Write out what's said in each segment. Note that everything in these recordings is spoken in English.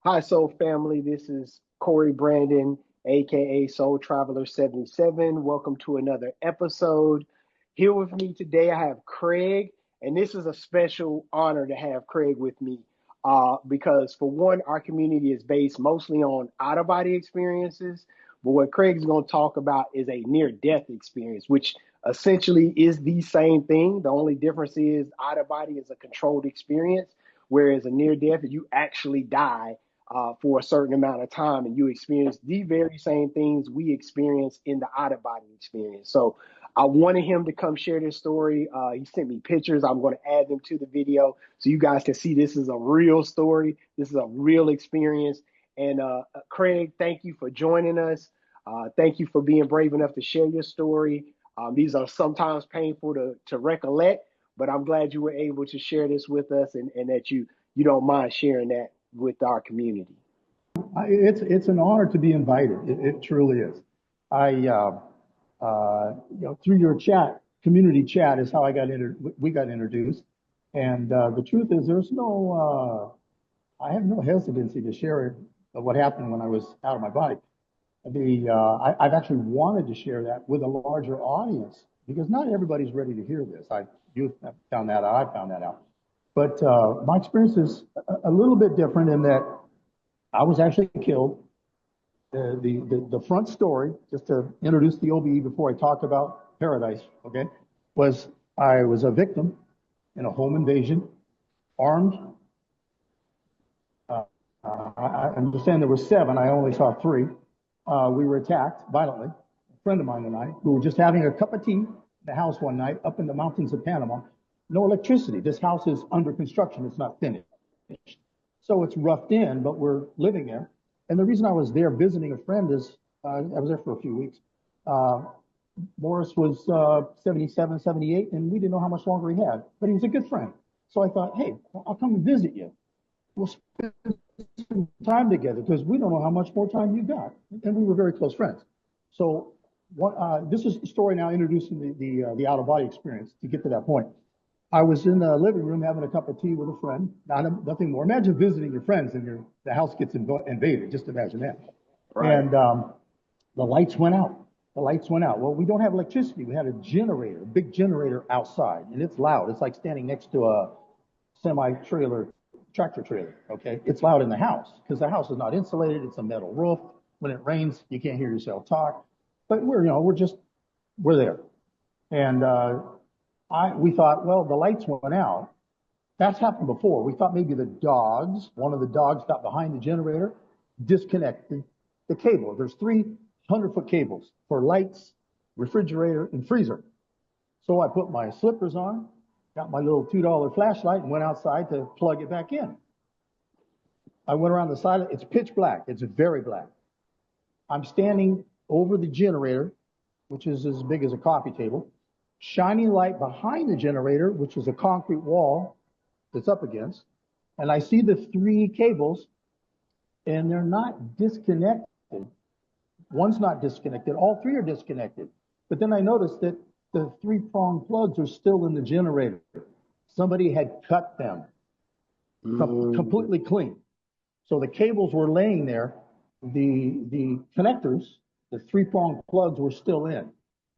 Hi, Soul Family. This is Corey Brandon, aka Soul Traveler 77. Welcome to another episode. Here with me today, I have Creig, and this is a special honor to have Creig with me because, for one, our community is based mostly on out of body experiences. But what Craig's going to talk about is a near death experience, which essentially is the same thing. The only difference is out of body is a controlled experience, whereas a near death, you actually die for a certain amount of time and you experience the very same things we experience in the out of body experience. So I wanted him to come share this story. He sent me pictures. I'm going to add them to the video so you guys can see this is a real story. This is a real experience. And Creig, thank you for joining us. Thank you for being brave enough to share your story. These are sometimes painful to recollect, but I'm glad you were able to share this with us and that you don't mind sharing that with our community. It's an honor to be invited. It truly is. I through your chat, community chat is how we got introduced. And the truth is, I have no hesitancy to share what happened when I was out of my body. I've actually wanted to share that with a larger audience because not everybody's ready to hear this. You found that out. I found that out. But my experience is a little bit different in that I was actually killed. The front story, just to introduce the OBE before I talk about paradise, okay, was I was a victim in a home invasion, armed. I understand there were seven. I only saw three. We were attacked violently. A friend of mine and I, we were just having a cup of tea in the house one night up in the mountains of Panama. No electricity. This house is under construction. It's not finished. So it's roughed in, but we're living there. And the reason I was there visiting a friend is I was there for a few weeks. Morris was 77, 78, and we didn't know how much longer he had, but he was a good friend. So I thought, hey, I'll come and visit you. We'll spend some time together because we don't know how much more time you got. And we were very close friends. So this is the story now introducing the out of body experience to get to that point. I was in the living room having a cup of tea with a friend, nothing more. Imagine visiting your friends and the house gets invaded. Just imagine that. Right. And the lights went out. The lights went out. Well, we don't have electricity. We had a generator, a big generator outside, and it's loud. It's like standing next to a semi-trailer, tractor trailer, okay? It's loud in the house because the house is not insulated. It's a metal roof. When it rains, you can't hear yourself talk. But we're there. And we thought, well, the lights went out. That's happened before. We thought maybe one of the dogs got behind the generator, disconnected the cable. There's 300-foot cables for lights, refrigerator, and freezer. So I put my slippers on, got my little $2 flashlight, and went outside to plug it back in. I went around the side. It's pitch black. It's very black. I'm standing over the generator, which is as big as a coffee table, shining light behind the generator, which is a concrete wall that's up against, and I see the three cables, and they're not disconnected. One's not disconnected. All three are disconnected. But then I noticed that the three-prong plugs are still in the generator. Somebody had cut them completely clean. So the cables were laying there. The connectors, the three-prong plugs were still in.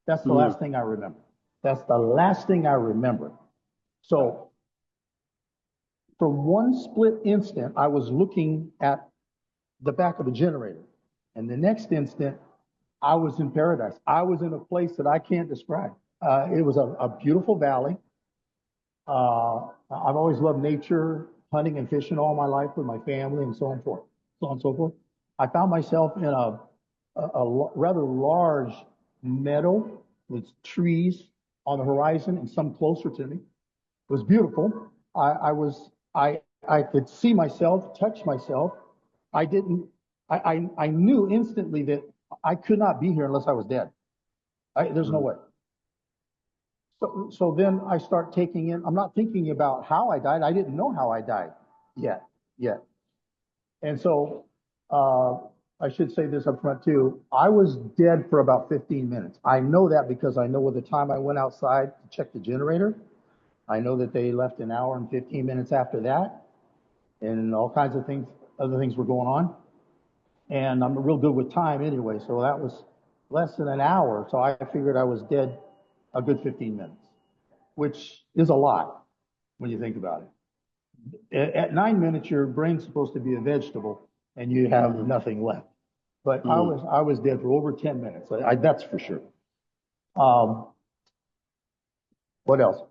That's the last thing I remember. That's the last thing I remember. So for one split instant, I was looking at the back of the generator. And the next instant, I was in paradise. I was in a place that I can't describe. It was a beautiful valley. I've always loved nature, hunting and fishing all my life with my family and so on and so forth. I found myself in a rather large meadow with trees on the horizon and some closer to me. It was beautiful. I could see myself, touch myself. I knew instantly that I could not be here unless I was dead. There's no way. So then I start taking in, I'm not thinking about how I died. I didn't know how I died yet. And so I should say this up front too. I was dead for about 15 minutes. I know that because I know at the time I went outside to check the generator. I know that they left an hour and 15 minutes after that and all kinds of things. other things were going on. And I'm real good with time anyway, so that was less than an hour. So I figured I was dead a good 15 minutes, which is a lot when you think about it. At 9 minutes, your brain's supposed to be a vegetable, and you have nothing left. But I was dead for over 10 minutes. That's for sure. Um, what else?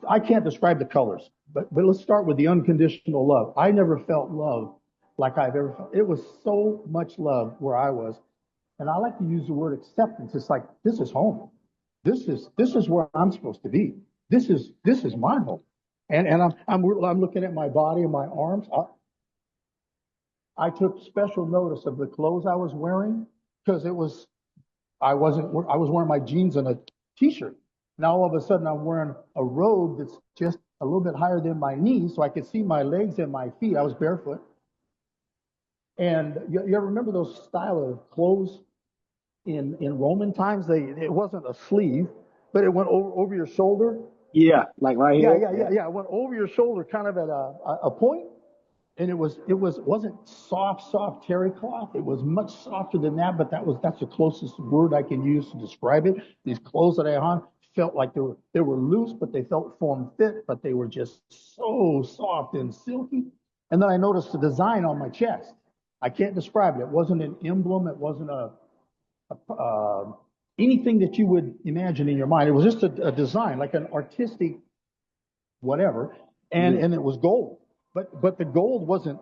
I can't describe the colors, but let's start with the unconditional love. I never felt love like I've ever felt. It was so much love where I was, and I like to use the word acceptance. It's like this is home. This is where I'm supposed to be. This is my home, and I'm looking at my body and my arms. I took special notice of the clothes I was wearing because I was wearing my jeans and a t-shirt. Now all of a sudden I'm wearing a robe that's just a little bit higher than my knees, so I could see my legs and my feet. I was barefoot. And you ever remember those style of clothes in Roman times? It wasn't a sleeve, but it went over your shoulder. Yeah, like right here. Yeah. It went over your shoulder, kind of at a point. And it wasn't soft terry cloth. It was much softer than that, but that's the closest word I can use to describe it. These clothes that I had on felt like they were loose, but they felt form fit, but they were just so soft and silky. And then I noticed the design on my chest. I can't describe it. It wasn't an emblem. It wasn't anything that you would imagine in your mind. It was just a design, like an artistic whatever, and it was gold. But the gold wasn't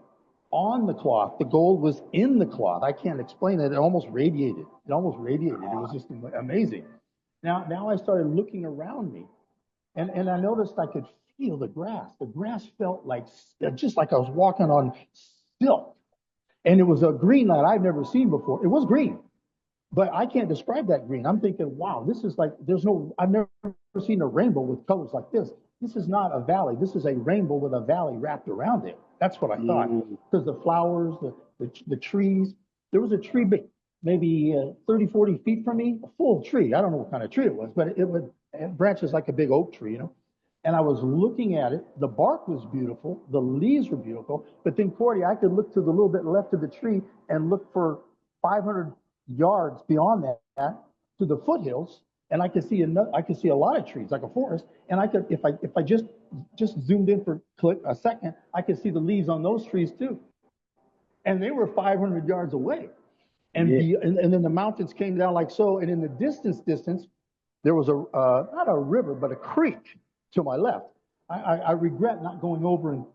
on the cloth. The gold was in the cloth. I can't explain it. It almost radiated. It was just amazing. Now I started looking around me, and I noticed I could feel the grass. The grass felt like just like I was walking on silk, and it was a green that I've never seen before. It was green, but I can't describe that green. I'm thinking, wow, this is like I've never seen a rainbow with colors like this. This is not a valley. This is a rainbow with a valley wrapped around it. That's what I thought. Because the flowers, the trees, there was a tree maybe 30, 40 feet from me, a full tree. I don't know what kind of tree it was, but it branches like a big oak tree, And I was looking at it. The bark was beautiful. The leaves were beautiful. But then, Cordy, I could look to the little bit left of the tree and look for 500 yards beyond that to the foothills. And I could see a lot of trees, like a forest. And I could, if I just zoomed in for a second, I could see the leaves on those trees too. And they were 500 yards away. And then the mountains came down like so. And in the distance, there was not a river, but a creek to my left. I regret not going over and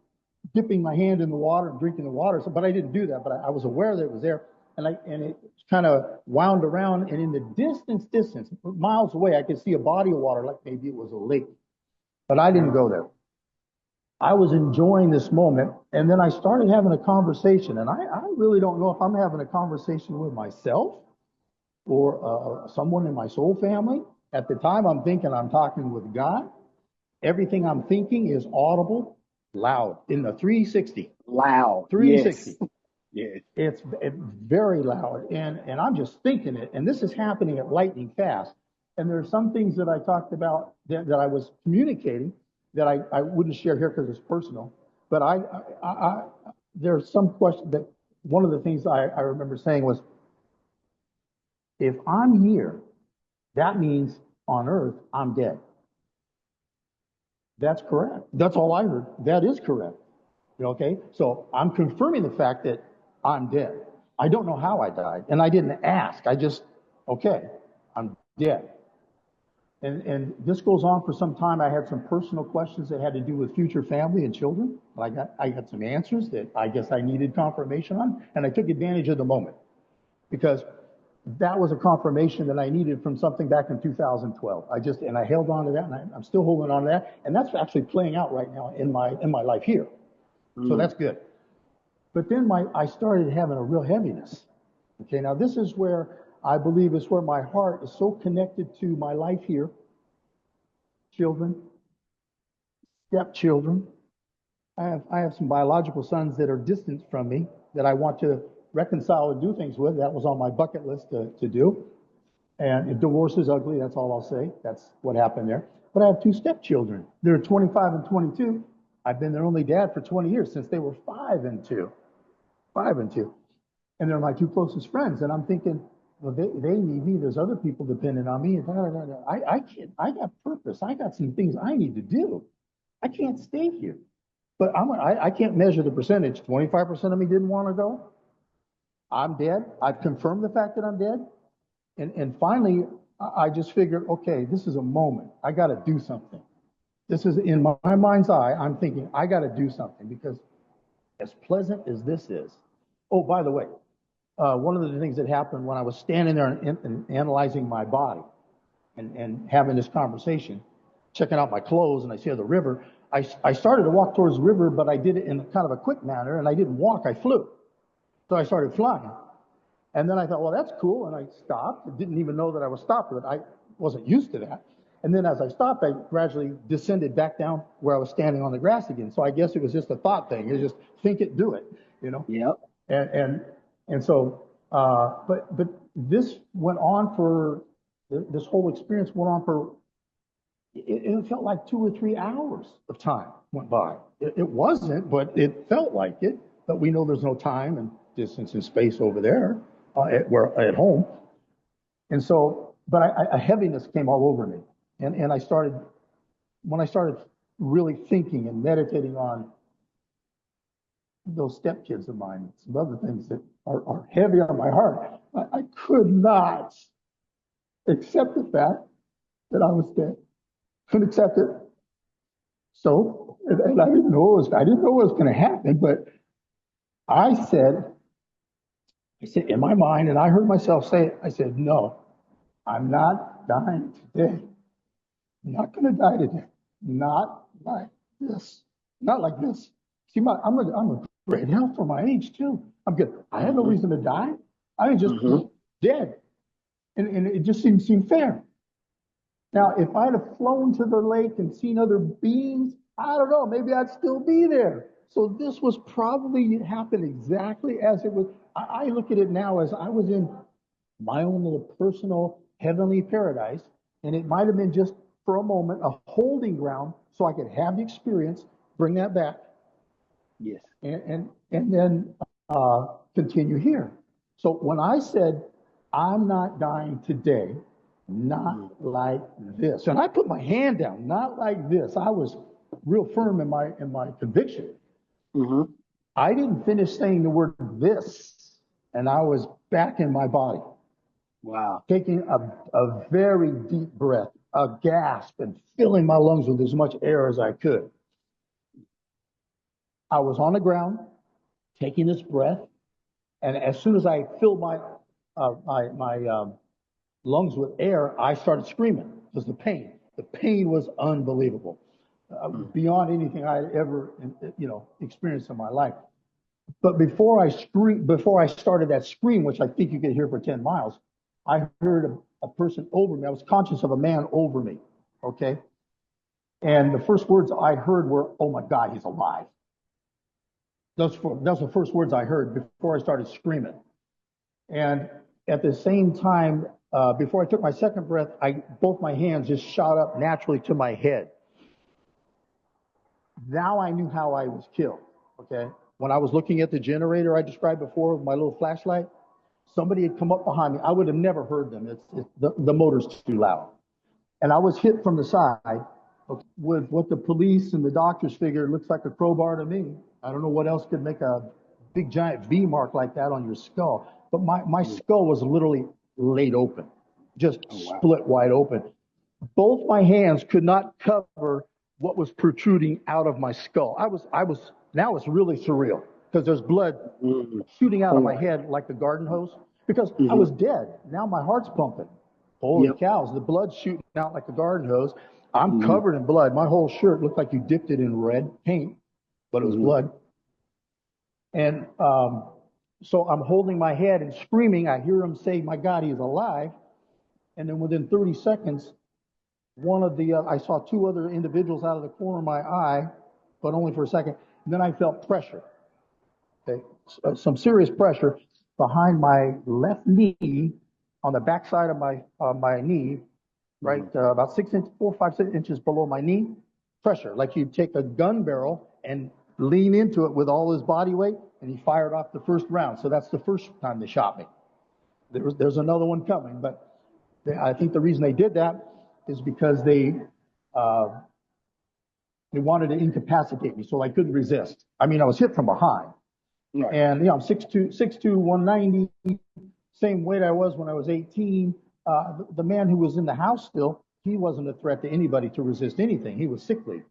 dipping my hand in the water and drinking the water. But I didn't do that. But I was aware that it was there. And it kind of wound around, and in the distance, miles away, I could see a body of water, like maybe it was a lake. But I didn't go there. I was enjoying this moment, and then I started having a conversation, and I really don't know if I'm having a conversation with myself or someone in my soul family. At the time, I'm thinking I'm talking with God. Everything I'm thinking is audible, loud, in the 360. Loud. 360. Yes. Yeah. It's very loud, and I'm just thinking it. And this is happening at lightning fast. And there are some things that I talked about that I was communicating that I wouldn't share here because it's personal. But there's some question that one of the things I remember saying was, if I'm here, that means on earth I'm dead. That's correct. That's all I heard. That is correct. Okay, so I'm confirming the fact that I'm dead. I don't know how I died, and I didn't ask. Okay, I'm dead. And this goes on for some time. I had some personal questions that had to do with future family and children. I got some answers that I guess I needed confirmation on, and I took advantage of the moment because that was a confirmation that I needed from something back in 2012. I held on to that, and I'm still holding on to that, and that's actually playing out right now in my life here. So that's good. But then I started having a real heaviness. Okay, now this is where I believe is where my heart is so connected to my life here. Children, stepchildren. I have some biological sons that are distant from me that I want to reconcile and do things with. That was on my bucket list to do. And if divorce is ugly, that's all I'll say. That's what happened there. But I have two stepchildren. They're 25 and 22. I've been their only dad for 20 years since they were 5 and 2. And they're my two closest friends. And I'm thinking, well, they need me. There's other people dependent on me. I can't, I got purpose. I got some things I need to do. I can't stay here. But I can't measure the percentage. 25% of me didn't want to go. I'm dead. I've confirmed the fact that I'm dead. And finally, I just figured, okay, this is a moment. I got to do something. This is in my mind's eye. I'm thinking, I got to do something because as pleasant as this is. Oh, by the way, one of the things that happened when I was standing there and analyzing my body and having this conversation, checking out my clothes, and I see the river, I started to walk towards the river, but I did it in kind of a quick manner, and I didn't walk, I flew. So I started flying. And then I thought, well, that's cool, and I stopped. I didn't even know that I was stopped, but I wasn't used to that. And then as I stopped, I gradually descended back down where I was standing on the grass again. So I guess it was just a thought thing. It was just think it, do it, you know? Yep. And so, but this went on for, this whole experience went on for, it felt like 2 or 3 hours of time went by. It wasn't, but it felt like it. But we know there's no time and distance and space over there at home. And so, but a heaviness came all over me. And when I started really thinking and meditating on those stepkids of mine, some other things that are heavy on my heart, I could not accept the fact that I was dead. Couldn't accept it. So, and I didn't know what was going to happen, but I said in my mind, and I heard myself say it, I said, no, I'm not dying today. I'm not going to die today. Not like this. Not like this. See, I'm a great health for my age too. I'm good. I had no reason to die. I was just dead. And it just didn't seem fair. Now, if I'd have flown to the lake and seen other beings, I don't know, maybe I'd still be there. So this was probably happened exactly as it was. I look at it now as I was in my own little personal heavenly paradise, and it might have been just for a moment a holding ground so I could have the experience, bring that back, Yes. and then continue here. So when I said I'm not dying today, not like this, and I put my hand down, not like this. I was real firm in my conviction. I didn't finish saying the word this, and I was back in my body. Wow. Taking a very deep breath, a gasp, and filling my lungs with as much air as I could. I was on the ground, taking this breath, and as soon as I filled my lungs with air, I started screaming because the pain was unbelievable, beyond anything I had ever, experienced in my life. But before I started that scream, which I think you could hear for 10 miles, I heard a person over me. I was conscious of a man over me. Okay. And the first words I heard were, "Oh my God, he's alive." Those the first words I heard before I started screaming. And at the same time, before I took my second breath, both my hands just shot up naturally to my head. Now I knew how I was killed. Okay. When I was looking at the generator I described before with my little flashlight, somebody had come up behind me. I would have never heard them. The motor's too loud. And I was hit from the side with what the police and the doctors figured looks like a crowbar to me. I don't know what else could make a big giant V mark like that on your skull. But my skull was literally laid open, just split wide open. Both my hands could not cover what was protruding out of my skull. Now it's really surreal because there's blood shooting out of my head like the garden hose because I was dead. Now my heart's pumping. Holy cows, the blood's shooting out like a garden hose. I'm covered in blood. My whole shirt looked like you dipped it in red paint, but it was blood. And so I'm holding my head and screaming. I hear him say, "My God, he's alive." And then within 30 seconds, I saw two other individuals out of the corner of my eye, but only for a second. And then I felt pressure, okay? Some serious pressure behind my left knee, on the backside of my knee, right, about 4 or 5 inches below my knee. Pressure, like you take a gun barrel and lean into it with all his body weight, and he fired off the first round. So that's the first time they shot me. There's another one coming, but I think the reason they did that is because they wanted to incapacitate me, so I couldn't resist. I mean, I was hit from behind. Right. And, I'm 6'2", 190, same weight I was when I was 18. The man who was in the house still, he wasn't a threat to anybody to resist anything. He was sickly.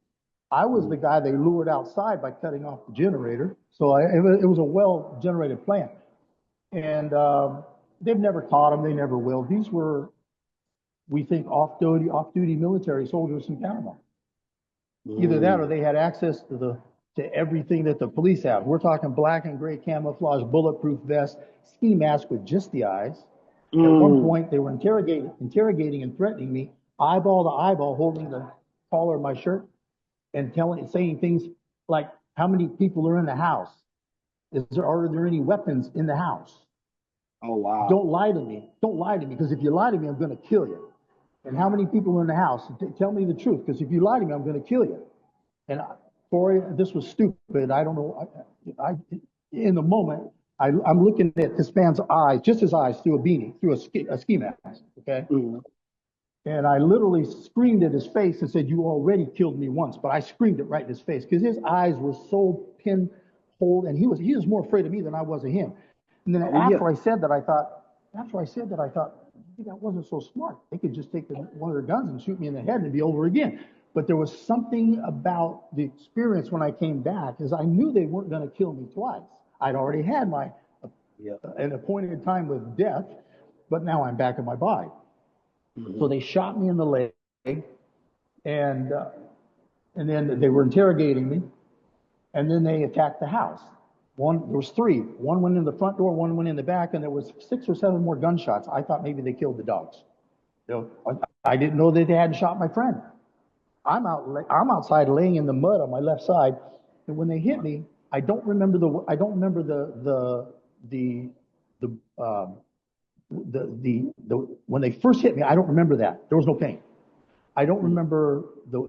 I was the guy they lured outside by cutting off the generator. So it was a well-generated plan. And they've never caught them. They never will. These were, we think, off-duty military soldiers in Panama. Either that or they had access to everything that the police have. We're talking black and gray camouflage, bulletproof vest, ski mask with just the eyes. At one point, they were interrogating and threatening me, eyeball to eyeball, holding the collar of my shirt and saying things like, how many people are in the house? Are there any weapons in the house? Oh, wow. Don't lie to me. Don't lie to me, because if you lie to me, I'm going to kill you. And how many people are in the house? Tell me the truth, because if you lie to me, I'm going to kill you. And Corey, this was stupid. I don't know. In the moment, I'm looking at this man's eyes, just his eyes, through a beanie, through a ski mask. Okay. Mm-hmm. And I literally screamed at his face and said, "You already killed me once." But I screamed it right in his face because his eyes were so pinholed, and he was more afraid of me than I was of him. And then after I said that, I thought, maybe that wasn't so smart. They could just take one of their guns and shoot me in the head and it'd be over again. But there was something about the experience when I came back, is I knew they weren't going to kill me twice. I'd already had an appointed time with death, but now I'm back in my body. Mm-hmm. So they shot me in the leg, and then they were interrogating me, and then they attacked the house. There was three. One went in the front door, one went in the back, and there was 6 or 7 more gunshots. I thought maybe they killed the dogs. I didn't know that they hadn't shot my friend. I'm outside laying in the mud on my left side, and when they hit me, I don't remember when they first hit me. I don't remember that. There was no pain. I don't remember the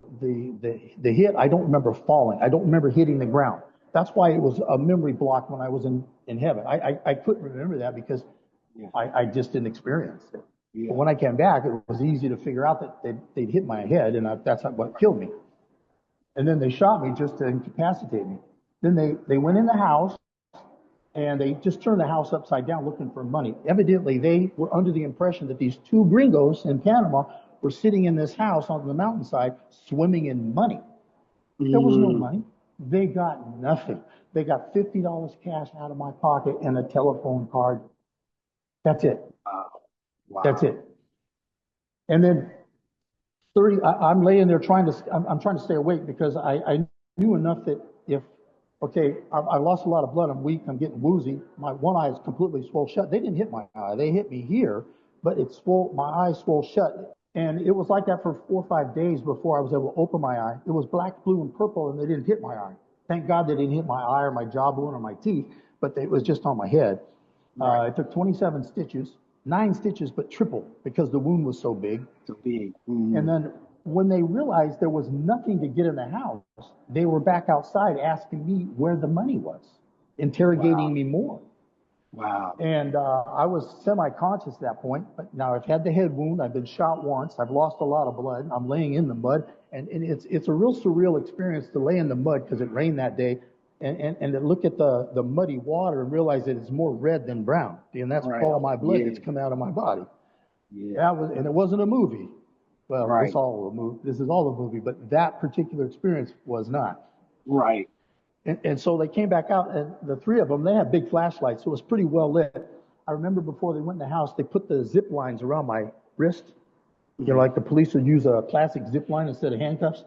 hit. I don't remember falling. I don't remember hitting the ground. That's why it was a memory block when I was in heaven. I couldn't remember that because I just didn't experience it. Yeah. But when I came back, it was easy to figure out that they'd hit my head, and that's not what killed me. And then they shot me just to incapacitate me. Then they went in the house, and they just turned the house upside down looking for money. Evidently, they were under the impression that these 2 gringos in Panama were sitting in this house on the mountainside swimming in money. There was no money. They got nothing. They got $50 cash out of my pocket and a telephone card. That's it. Wow. That's it. And then I'm laying there I'm trying to stay awake because I knew enough that I lost a lot of blood. I'm weak. I'm getting woozy. My one eye is completely swollen shut. They didn't hit my eye. They hit me here, but my eye swole shut. And it was like that for 4 or 5 days before I was able to open my eye. It was black, blue, and purple, and they didn't hit my eye. Thank God they didn't hit my eye or my jawbone or my teeth, but it was just on my head. Right. It took 27 stitches, 9 stitches, but triple because the wound was so big. So big. Mm-hmm. And then when they realized there was nothing to get in the house, they were back outside asking me where the money was, interrogating me more. Wow. And I was semi-conscious at that point, but now I've had the head wound. I've been shot once. I've lost a lot of blood. I'm laying in the mud, and it's a real surreal experience to lay in the mud because it rained that day, and to look at the muddy water and realize that it's more red than brown, and that's all my blood that's come out of my body. Yeah. And it wasn't a movie. Well, This is all a movie, but that particular experience was not. Right. And so they came back out, and the 3 of them, they had big flashlights, so it was pretty well lit. I remember before they went in the house, they put the zip lines around my wrist. Mm-hmm. Like the police would use a plastic zip line instead of handcuffs.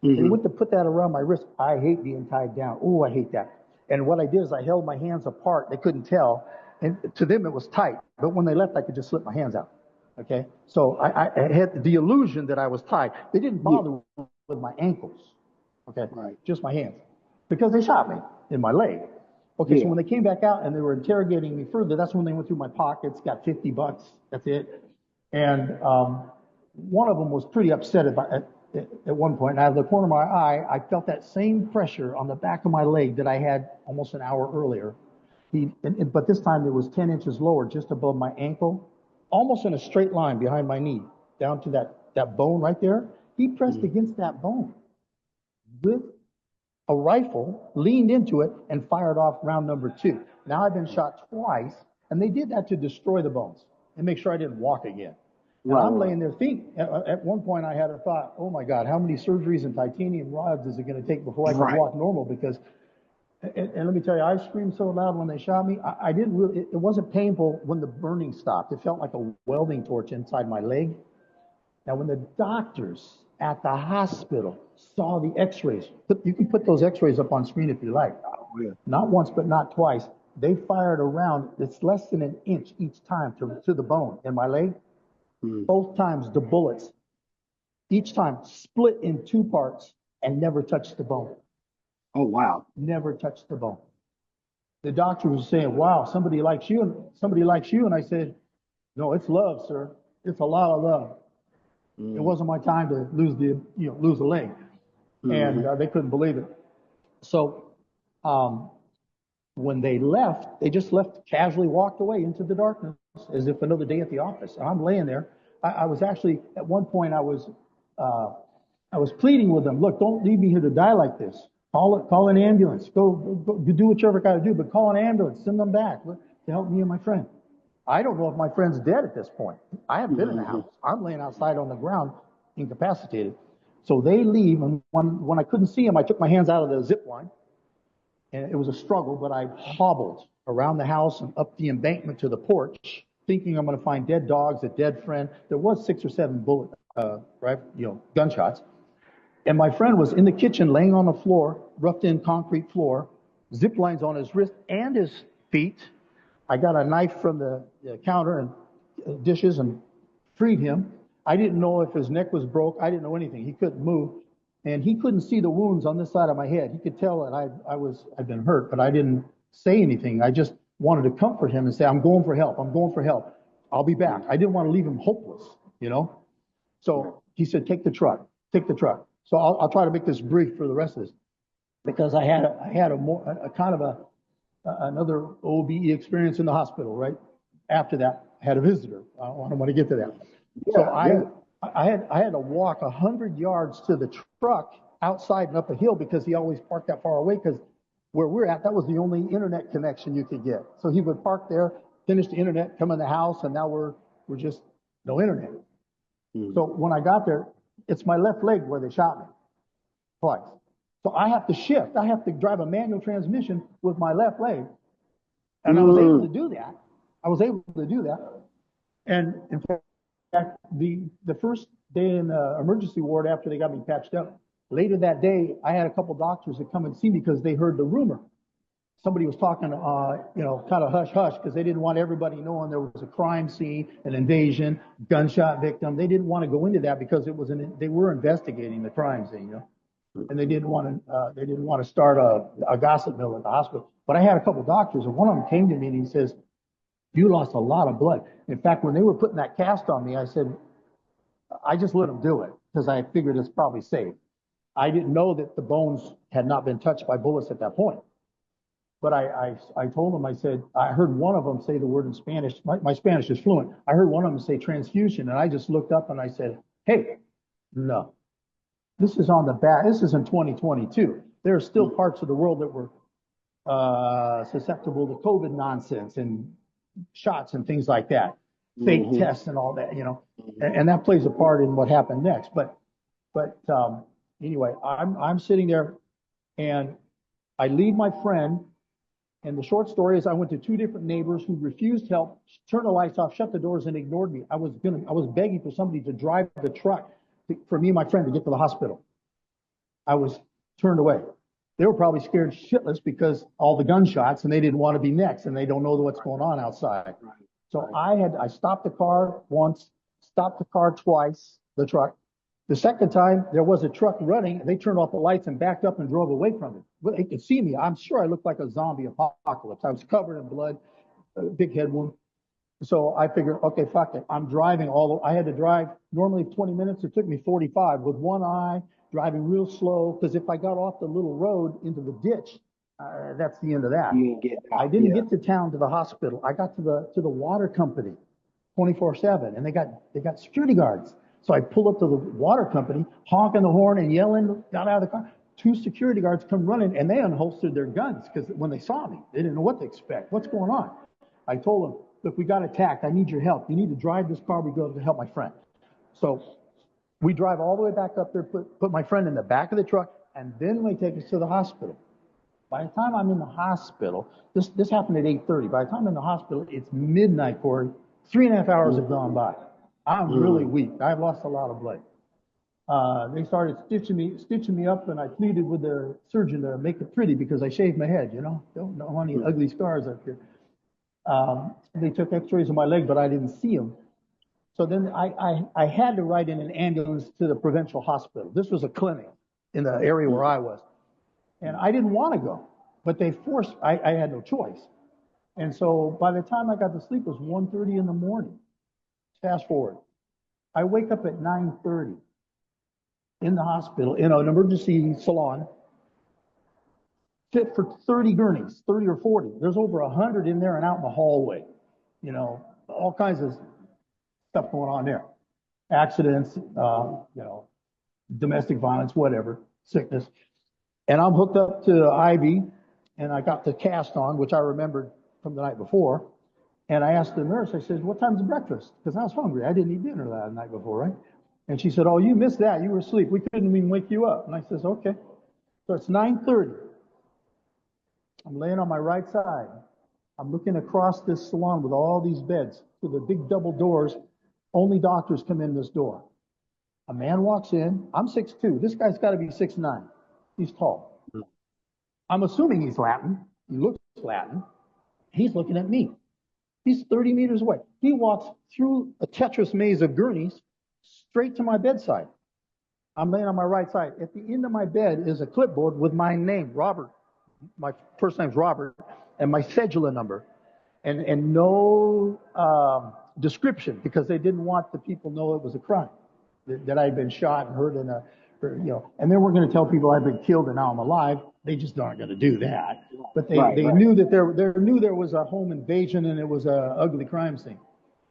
Mm-hmm. They went to put that around my wrist. I hate being tied down. Oh, I hate that. And what I did is I held my hands apart. They couldn't tell. And to them, it was tight. But when they left, I could just slip my hands out. Okay? So I had the illusion that I was tied. They didn't bother with my ankles. Okay? Right. Just my hands. Because they shot me in my leg. Okay, so when they came back out and they were interrogating me further, that's when they went through my pockets, got $50. That's it. And one of them was pretty upset at one point, out of the corner of my eye, I felt that same pressure on the back of my leg that I had almost an hour earlier. But this time it was 10 inches lower, just above my ankle, almost in a straight line behind my knee, down to that bone right there. He pressed against that bone with a rifle, leaned into it, and fired off round number 2. Now I've been shot twice, and they did that to destroy the bones and make sure I didn't walk again. And I'm laying there thinking, at one point I had a thought, oh my God, how many surgeries and titanium rods is it going to take before I can walk normal? Because, and let me tell you, I screamed so loud when they shot me. I didn't really, it wasn't painful when the burning stopped. It felt like a welding torch inside my leg. Now, when the doctors at the hospital saw the x-rays, you can put those x-rays up on screen if you like. Not once, but not twice. They fired a round that's less than an inch each time to the bone in my leg. Both times the bullets, each time split in 2 parts and never touched the bone. Oh, wow. Never touched the bone. The doctor was saying, wow, somebody likes you. And I said, no, it's love, sir. It's a lot of love. It wasn't my time to lose a leg. And they couldn't believe it. So when they left, they just casually walked away into the darkness as if another day at the office. And I'm laying there. I was actually, at one point, I was pleading with them, look, don't leave me here to die like this. Call an ambulance. Go do what you ever got to do, but call an ambulance. Send them back to help me and my friend. I don't know if my friend's dead at this point. I haven't been in the house. I'm laying outside on the ground, incapacitated. So they leave, and when I couldn't see him, I took my hands out of the zip line, and it was a struggle, but I hobbled around the house and up the embankment to the porch, thinking I'm going to find dead dogs, a dead friend. There was 6 or 7 bullet, gunshots. And my friend was in the kitchen, laying on the floor, roughed-in concrete floor, zip lines on his wrist and his feet. I got a knife from the counter and dishes and freed him. I didn't know if his neck was broke. I didn't know anything. He couldn't move. And he couldn't see the wounds on this side of my head. He could tell that I'd been hurt, but I didn't say anything. I just wanted to comfort him and say, I'm going for help. I'm going for help. I'll be back. I didn't want to leave him hopeless, So he said, take the truck. So I'll try to make this brief for the rest of this, because I had a kind of another OBE experience in the hospital, right? After that, I had a visitor. I don't want to get to that. I had to walk 100 yards to the truck outside and up a hill, because he always parked that far away, because where we're at, that was the only internet connection you could get. So he would park there, finish the internet, come in the house, and now we're just no internet. So when I got there, it's my left leg where they shot me twice. So I have to shift. I have to drive a manual transmission with my left leg. And I was able to do that. And in fact, the first day in the emergency ward after they got me patched up, later that day, I had a couple doctors that come and see me because they heard the rumor. Somebody was talking, kind of hush-hush, because they didn't want everybody knowing there was a crime scene, an invasion, gunshot victim. They didn't want to go into that because they were investigating the crime scene, and they didn't want to start a gossip mill at the hospital. But I had a couple doctors, and one of them came to me and he says, you lost a lot of blood. In fact, when they were putting that cast on me, I said, I just let them do it because I figured it's probably safe. I didn't know that the bones had not been touched by bullets at that point. But I told them, I said, I heard one of them say the word in Spanish. My Spanish is fluent. I heard one of them say transfusion, and I just looked up and I said, hey, no. This is on the back. This is in 2022. There are still parts of the world that were susceptible to COVID nonsense and shots and things like that, fake tests and all that, and that plays a part in what happened next. But anyway, I'm sitting there, and I leave my friend. And the short story is, I went to 2 different neighbors who refused help, turned the lights off, shut the doors, and ignored me. I was begging for somebody to drive the truck for me and my friend to get to the hospital. I was turned away. They were probably scared shitless because all the gunshots, and they didn't want to be next, and they don't know what's going on outside. So I stopped the car once, stopped the car twice, the truck. The second time, there was a truck running, and they turned off the lights and backed up and drove away from it. Well, they could see me. I'm sure I looked like a zombie apocalypse. I was covered in blood, a big head wound. So I figured, okay, fuck it. I'm driving I had to drive normally 20 minutes. It took me 45 with one eye, driving real slow. Because if I got off the little road into the ditch, that's the end of that. You didn't get I out. didn't Yeah. get to town to the hospital. I got to the water company 24/7, and they got security guards. So I pull up to the water company, honking the horn and yelling, got out of the car. Two security guards come running, and they unholstered their guns because when they saw me, they didn't know what to expect. What's going on? I told them, look, we got attacked. I need your help. You need to drive this car. We go to help my friend. So we drive all the way back up there, put my friend in the back of the truck, and then they take us to the hospital. By the time I'm in the hospital, this happened at 8:30. By the time I'm in the hospital, it's midnight, Corey. 3.5 hours have gone by. I'm really weak. I've lost a lot of blood. They started stitching me up, and I pleaded with the surgeon to make it pretty because I shaved my head. Don't want any ugly scars up here. They took X-rays of my leg, but I didn't see them. So then I had to ride in an ambulance to the provincial hospital. This was a clinic in the area where I was. And I didn't want to go, but they forced, I had no choice. And so by the time I got to sleep, it was 1:30 in the morning. Fast forward. I wake up at 9:30 in the hospital, in an emergency salon, fit for 30 gurneys, 30 or 40. There's over 100 in there and out in the hallway. All kinds of stuff going on there. Accidents, domestic violence, whatever, sickness. And I'm hooked up to IV, and I got the cast on, which I remembered from the night before. And I asked the nurse, I said, what time's breakfast? Because I was hungry. I didn't eat dinner that night before, right? And she said, oh, you missed that. You were asleep. We couldn't even wake you up. And I says, okay. So it's 9:30. I'm laying on my right side. I'm looking across this salon with all these beds to the big double doors. Only doctors come in this door. A man walks in. I'm 6'2". This guy's got to be 6'9". He's tall. I'm assuming he's Latin. He looks Latin. He's looking at me. He's 30 meters away. He walks through a Tetris maze of gurneys straight to my bedside. I'm laying on my right side. At the end of my bed is a clipboard with my name, Robert. My first name's Robert, and my cedula number, and no description because they didn't want the people to know it was a crime, that I'd been shot and hurt and they weren't going to tell people I'd been killed and now I'm alive. They just aren't going to do that. But they knew that there was a home invasion and it was a ugly crime scene.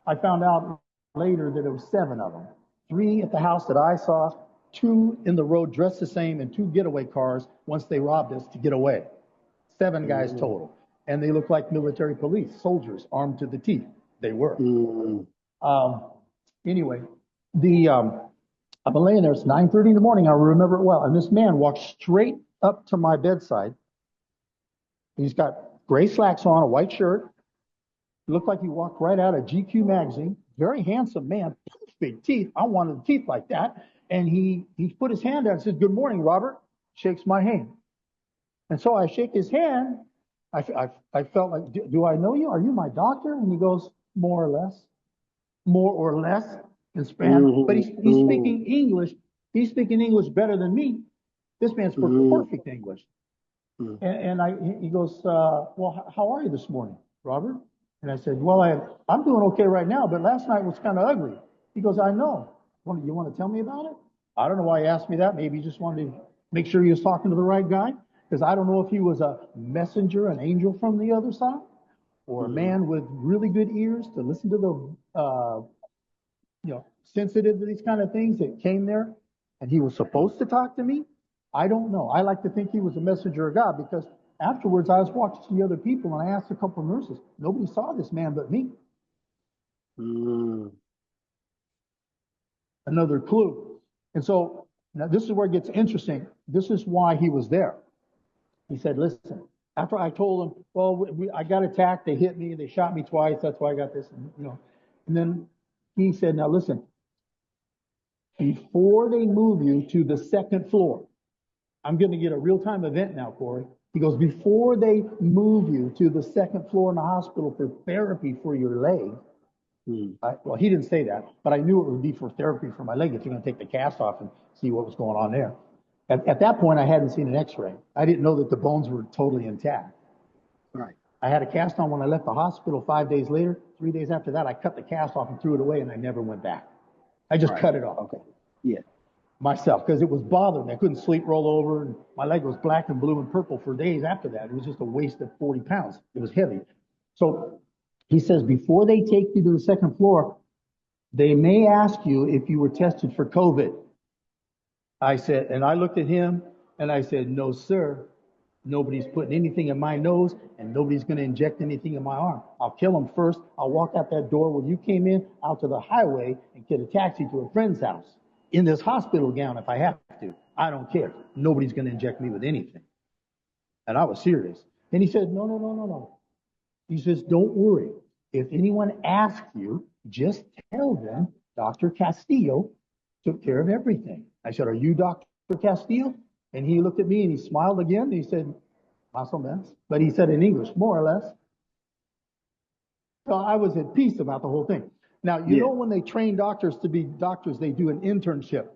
I found out later that it was 7 of them. 3 at the house that I saw, 2 in the road dressed the same, and 2 getaway cars once they robbed us to get away. 7 guys total. And they looked like military police, soldiers, armed to the teeth. They were. Anyway, I've been laying there. It's 9:30 in the morning. I remember it well. And this man walked straight up to my bedside. He's got gray slacks on, a white shirt. He looked like he walked right out of GQ magazine. Very handsome man, big teeth. I wanted teeth like that. And he put his hand out and said, good morning, Robert. Shakes my hand. And so I shake his hand. I felt like, do I know you? Are you my doctor? And he goes, more or less in Spanish. But he's speaking English. He's speaking English better than me. This man spoke perfect English. And he goes, well, how are you this morning, Robert? And I said, well, I'm doing okay right now, but last night was kind of ugly. He goes, I know. You want to tell me about it? I don't know why he asked me that. Maybe he just wanted to make sure he was talking to the right guy. Because I don't know if he was a messenger, an angel from the other side, or a man with really good ears to listen to the, sensitive to these kind of things that came there, and he was supposed to talk to me. I don't know. I like to think he was a messenger of God because afterwards I was watching the other people and I asked a couple of nurses. Nobody saw this man but me. Another clue. And so now this is where it gets interesting. This is why he was there. He said, listen, after I told him, well, I got attacked. They hit me. They shot me twice. That's why I got this. And then he said, now listen, before they move you to the 2nd floor, I'm going to get a real-time event now, Corey. He goes, before they move you to the 2nd floor in the hospital for therapy for your leg. Well, he didn't say that, but I knew it would be for therapy for my leg if you're going to take the cast off and see what was going on there. At that point, I hadn't seen an X-ray. I didn't know that the bones were totally intact. Right. I had a cast on when I left the hospital 5 days later. 3 days after that, I cut the cast off and threw it away, and I never went back. I just Right. cut it off. Okay. Yeah. Myself, because it was bothering me. I couldn't sleep, roll over, and my leg was black and blue and purple for days after that. It was just a waste of 40 pounds. It was heavy. So he says, before they take you to the second floor, they may ask you if you were tested for COVID. I said, and I looked at him and I said, no, sir. Nobody's putting anything in my nose and nobody's going to inject anything in my arm. I'll kill them first. I'll walk out that door where you came in, out to the highway, and get a taxi to a friend's house in this hospital gown if I have to. I don't care. Nobody's going to inject me with anything. And I was serious. And he said, no, no, no, no, no. He says, don't worry. If anyone asks you, just tell them Dr. Castillo took care of everything. I said, are you Dr. Castillo? And he looked at me and he smiled again. And he said, más o menos. But he said in English, more or less. So I was at peace about the whole thing. Now, you know, when they train doctors to be doctors, they do an internship.